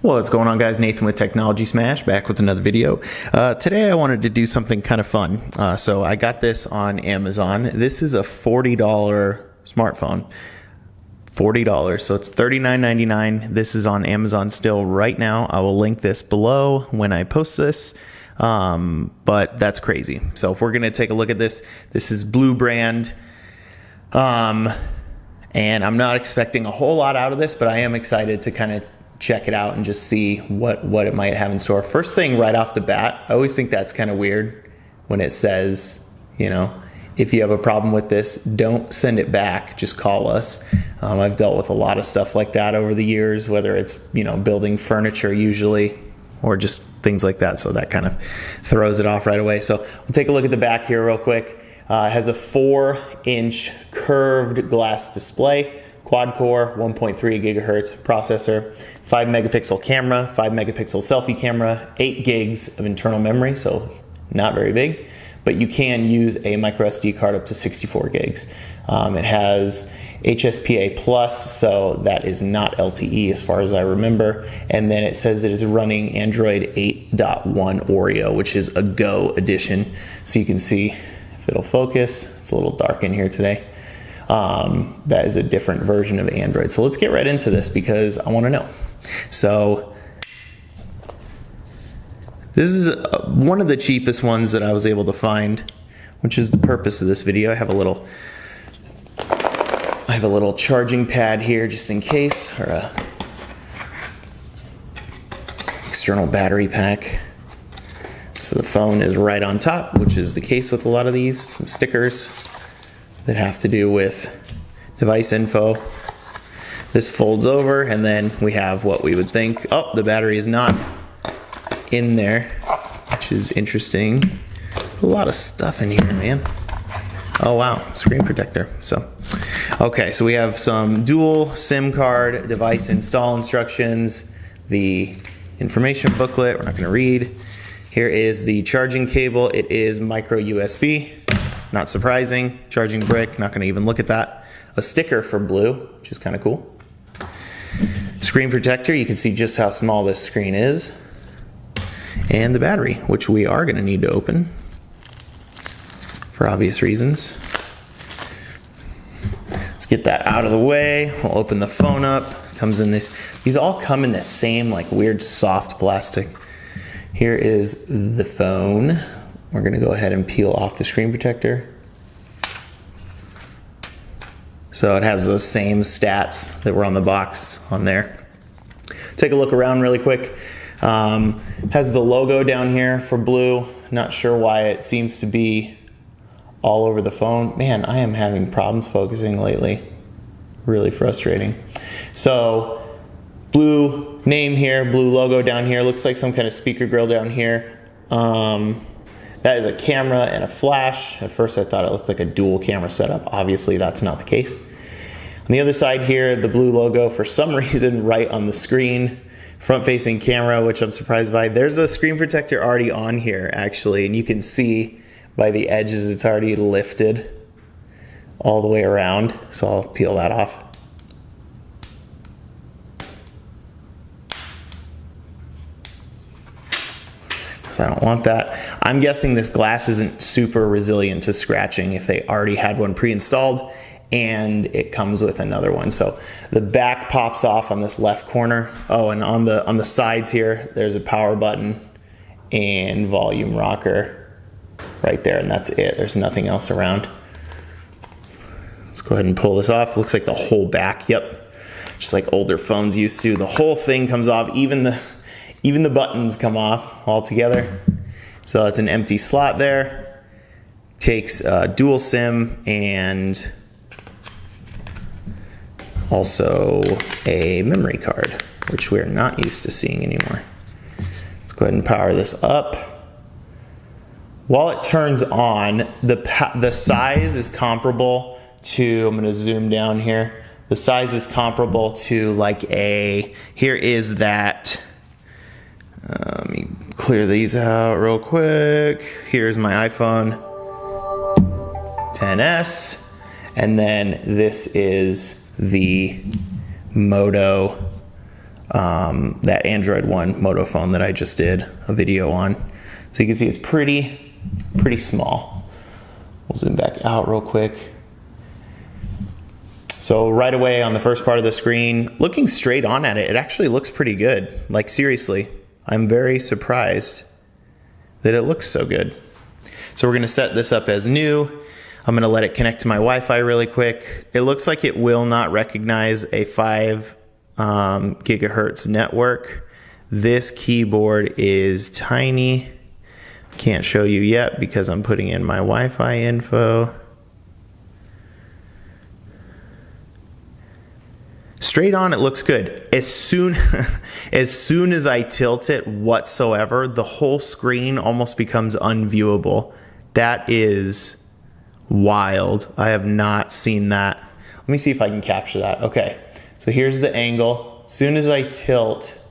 What's going on, guys? Nathan with Technology Smash, back with another video. Today I wanted to do something kind of fun. So I got this on Amazon. This is a $40 smartphone. $40, so it's $39.99. This is on Amazon still right now. I will link this below when I post this. But that's crazy. So if we're going to take a look at this, this is Blue brand. And I'm not expecting a whole lot out of this, but I am excited to kind of check it out and just see what it might have in store. First thing right off the bat, I always think that's kind of weird when it says, you know, if you have a problem with this, don't send it back, just call us. I've dealt with a lot of stuff like that over the years, whether it's, you know, building furniture usually, or just things like that. So that kind of throws it off right away. So we'll take a look at the back here real quick. It has a 4-inch curved glass display, quad-core, 1.3 gigahertz processor, 5 megapixel camera, 5 megapixel selfie camera, 8 gigs of internal memory, so not very big, but you can use a micro SD card up to 64 gigs. It has HSPA Plus, so that is not LTE as far as I remember, and then it says it is running Android 8.1 Oreo, which is a Go edition, so you can see if it'll focus. It's a little dark in here today. That is a different version of Android. So let's get right into this because I want to know. So this is one of the cheapest ones that I was able to find, which is the purpose of this video. I have a little charging pad here just in case, or a external battery pack. So the phone is right on top, which is the case with a lot of these. Some stickers that have to do with device info. This folds over, and then we have what we would think. Oh, the battery is not in there, which is interesting. A lot of stuff in here, man. Oh wow, screen protector. So, okay, so we have some dual SIM card device install instructions, the information booklet, we're not gonna read. Here is the charging cable. It is micro USB. Not surprising. Charging brick, not going to even look at that. A sticker for Blue, which is kind of cool. Screen protector, you can see just how small this screen is. And the battery, which we are going to need to open for obvious reasons. Let's get that out of the way. We'll open the phone up. It comes in this. These all come in the same like weird soft plastic. Here is the phone. We're going to go ahead and peel off the screen protector. So it has those same stats that were on the box on there. Take a look around really quick. Has the logo down here for Blue. Not sure why it seems to be all over the phone. Man, I am having problems focusing lately. Really frustrating. So Blue name here, Blue logo down here. Looks like some kind of speaker grill down here. That is a camera and a flash. At first I thought it looked like a dual camera setup. Obviously that's not the case. On the other side here, the Blue logo for some reason right on the screen. Front facing camera, which I'm surprised by. There's a screen protector already on here actually, and you can see by the edges it's already lifted all the way around. So I'll peel that off. I don't want that. I'm guessing this glass isn't super resilient to scratching if they already had one pre-installed and it comes with another one. So the back pops off on this left corner. Oh, and on the sides here, there's a power button and volume rocker right there, and that's it. There's nothing else around. Let's go ahead and pull this off. Looks like the whole back, yep. Just like older phones used to. The whole thing comes off, even the buttons come off altogether. So it's an empty slot there. Takes dual SIM and also a memory card, which we're not used to seeing anymore. Let's go ahead and power this up. While it turns on, the size is comparable to, I'm gonna zoom down here. The size is comparable to like here is that, let me clear these out real quick. Here's my iPhone XS, and then this is the Moto that Android One Moto phone that I just did a video on. So you can see it's pretty small. We'll zoom back out real quick. So right away on the first part of the screen, looking straight on at it, it actually looks pretty good. Like seriously, I'm very surprised that it looks so good. So we're gonna set this up as new. I'm gonna let it connect to my Wi-Fi really quick. It looks like it will not recognize a 5 gigahertz network. This keyboard is tiny. Can't show you yet because I'm putting in my Wi-Fi info. Straight on, it looks good. As soon as I tilt it whatsoever, the whole screen almost becomes unviewable. That is wild. I have not seen that. Let me see if I can capture that. Okay, so here's the angle. As soon as I tilt,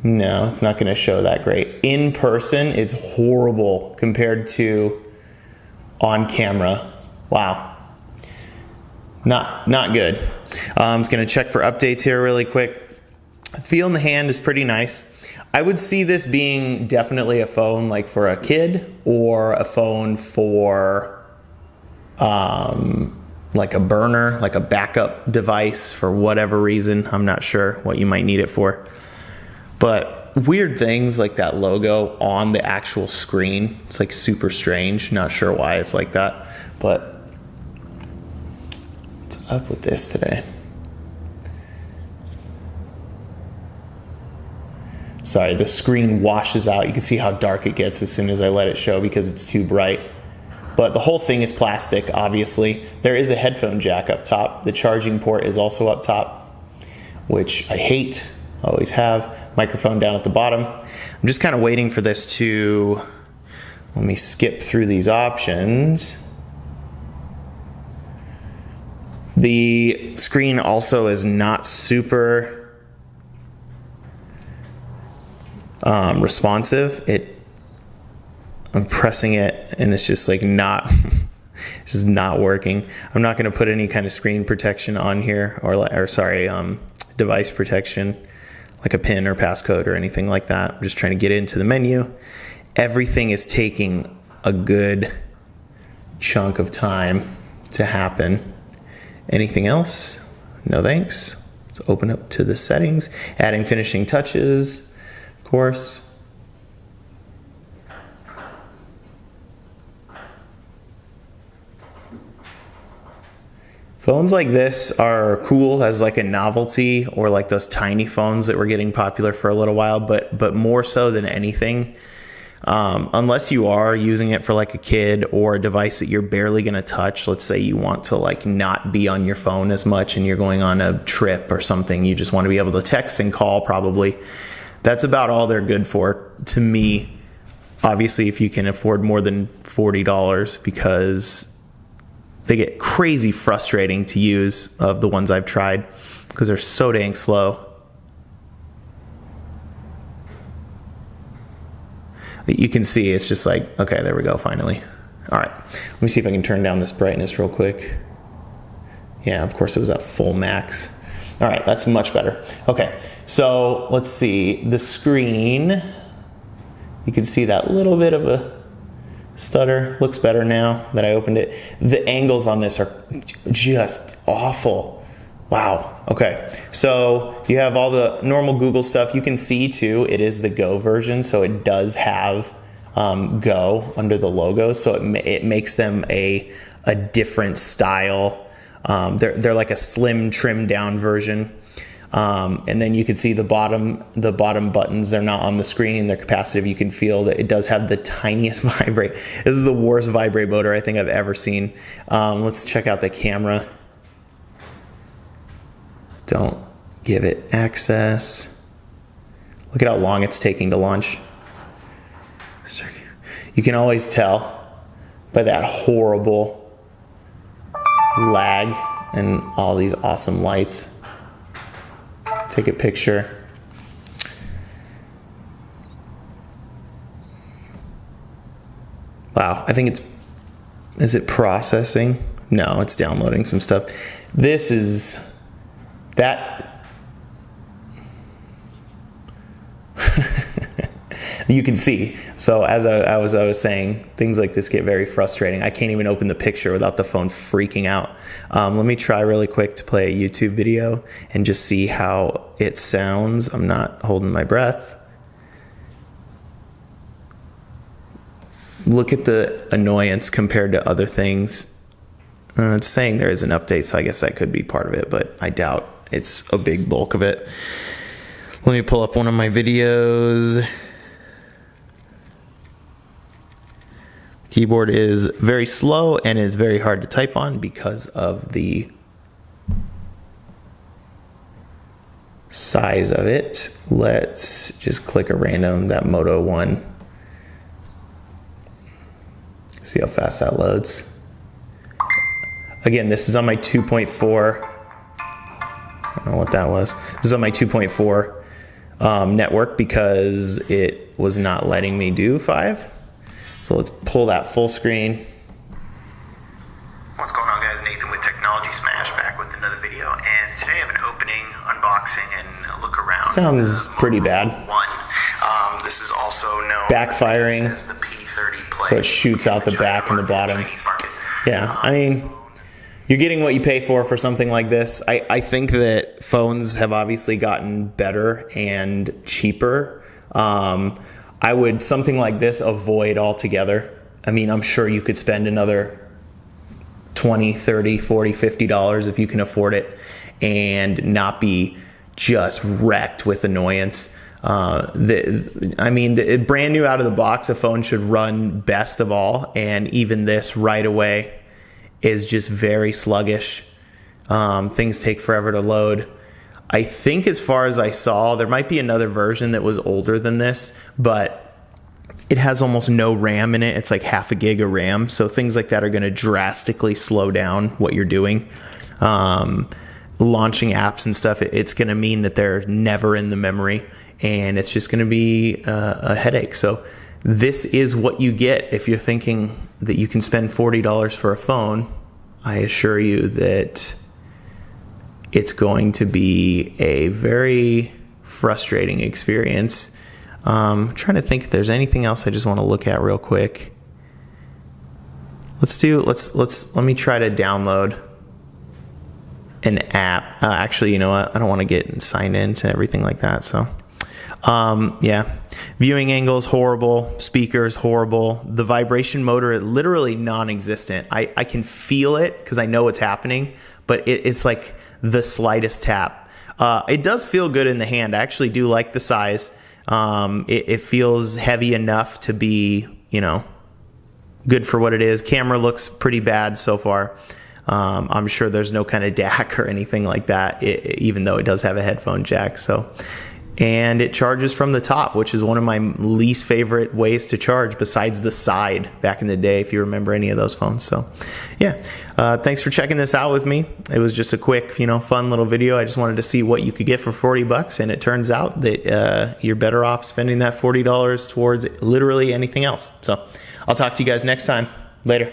no, it's not gonna show that great. In person, it's horrible compared to on camera. Wow. Not good. I'm just gonna check for updates here really quick. Feel in the hand is pretty nice. I would see this being definitely a phone like for a kid or a phone for like a burner, like a backup device for whatever reason. I'm not sure what you might need it for. But weird things like that logo on the actual screen, it's like super strange. Not sure why it's like that, but what's up with this today? Sorry, the screen washes out. You can see how dark it gets as soon as I let it show because it's too bright. But the whole thing is plastic, obviously. There is a headphone jack up top. The charging port is also up top, which I hate, always have. Microphone down at the bottom. I'm just kind of waiting for this to, let me skip through these options. The screen also is not super responsive. I'm pressing it and it's just like not, it's just not working. I'm not going to put any kind of screen protection on here or sorry, device protection like a PIN or passcode or anything like that. I'm just trying to get into the menu. Everything is taking a good chunk of time to happen. Anything else? No thanks. Let's open up to the settings. Adding finishing touches, of course. Phones like this are cool as like a novelty, or like those tiny phones that were getting popular for a little while, but more so than anything, unless you are using it for like a kid or a device that you're barely going to touch. Let's say you want to like not be on your phone as much and you're going on a trip or something. You just want to be able to text and call probably. That's about all they're good for to me. Obviously, if you can afford more than $40, because they get crazy frustrating to use of the ones I've tried because they're so dang slow. You can see it's just like, okay, there we go, finally. All right, let me see if I can turn down this brightness real quick. Yeah, of course it was at full max. All right, that's much better. Okay, so let's see, the screen, you can see that little bit of a stutter. Looks better now that I opened it. The angles on this are just awful. Wow. Okay. So you have all the normal Google stuff. You can see too, it is the Go version. So it does have Go under the logo. So it makes them a different style. They're like a slim trimmed down version. And then you can see the bottom buttons, they're not on the screen, they're capacitive. You can feel that it does have the tiniest vibrate. This is the worst vibrate motor I think I've ever seen. Let's check out the camera. Don't give it access. Look at how long it's taking to launch. You can always tell by that horrible lag and all these awesome lights. Take a picture. Wow, I think is it processing? No, it's downloading some stuff. This is, that you can see. So as I was saying, things like this get very frustrating. I can't even open the picture without the phone freaking out. Let me try really quick to play a YouTube video and just see how it sounds. I'm not holding my breath. Look at the annoyance compared to other things. It's saying there is an update, so I guess that could be part of it, but I doubt it's a big bulk of it. Let me pull up one of my videos. Keyboard is very slow and is very hard to type on because of the size of it. Let's just click a random, that Moto one. See how fast that loads. Again, this is on my 2.4. I don't know what that was. This is on my 2.4 network because it was not letting me do 5. So let's pull that full screen. What's going on, guys? Nathan with Technology Smash back with another video. And today I have an opening, unboxing, and a look around. Sounds pretty bad. This is also known backfiring as the P30 Play. So it shoots out the back and the bottom. Yeah, I mean, you're getting what you pay for something like this. I think that phones have obviously gotten better and cheaper. I would, something like this, avoid altogether. I mean, I'm sure you could spend another $20, $30, $40, $50 if you can afford it and not be just wrecked with annoyance. I mean, brand new out of the box, a phone should run best of all, and even this right away is just very sluggish. Things take forever to load. I think as far as I saw, there might be another version that was older than this, but it has almost no RAM in it. It's like half a gig of RAM. So things like that are going to drastically slow down what you're doing. Launching apps and stuff, it's going to mean that they're never in the memory, and it's just going to be a headache. So this is what you get if you're thinking that you can spend $40 for a phone. I assure you that it's going to be a very frustrating experience. I'm trying to think if there's anything else I just want to look at real quick. Let me try to download an app. Actually, you know what? I don't want to get signed in to everything like that. So, yeah, viewing angles horrible, speakers horrible. The vibration motor is literally non-existent. I can feel it because I know it's happening, but it's like the slightest tap. It does feel good in the hand. I actually do like the size. It feels heavy enough to be, you know, good for what it is. Camera looks pretty bad so far. I'm sure there's no kind of DAC or anything like that, even though it does have a headphone jack. So, and it charges from the top, which is one of my least favorite ways to charge besides the side back in the day, if you remember any of those phones. So yeah, thanks for checking this out with me. It was just a quick, you know, fun little video. I just wanted to see what you could get for 40 bucks. And it turns out that you're better off spending that $40 towards literally anything else. So I'll talk to you guys next time. Later.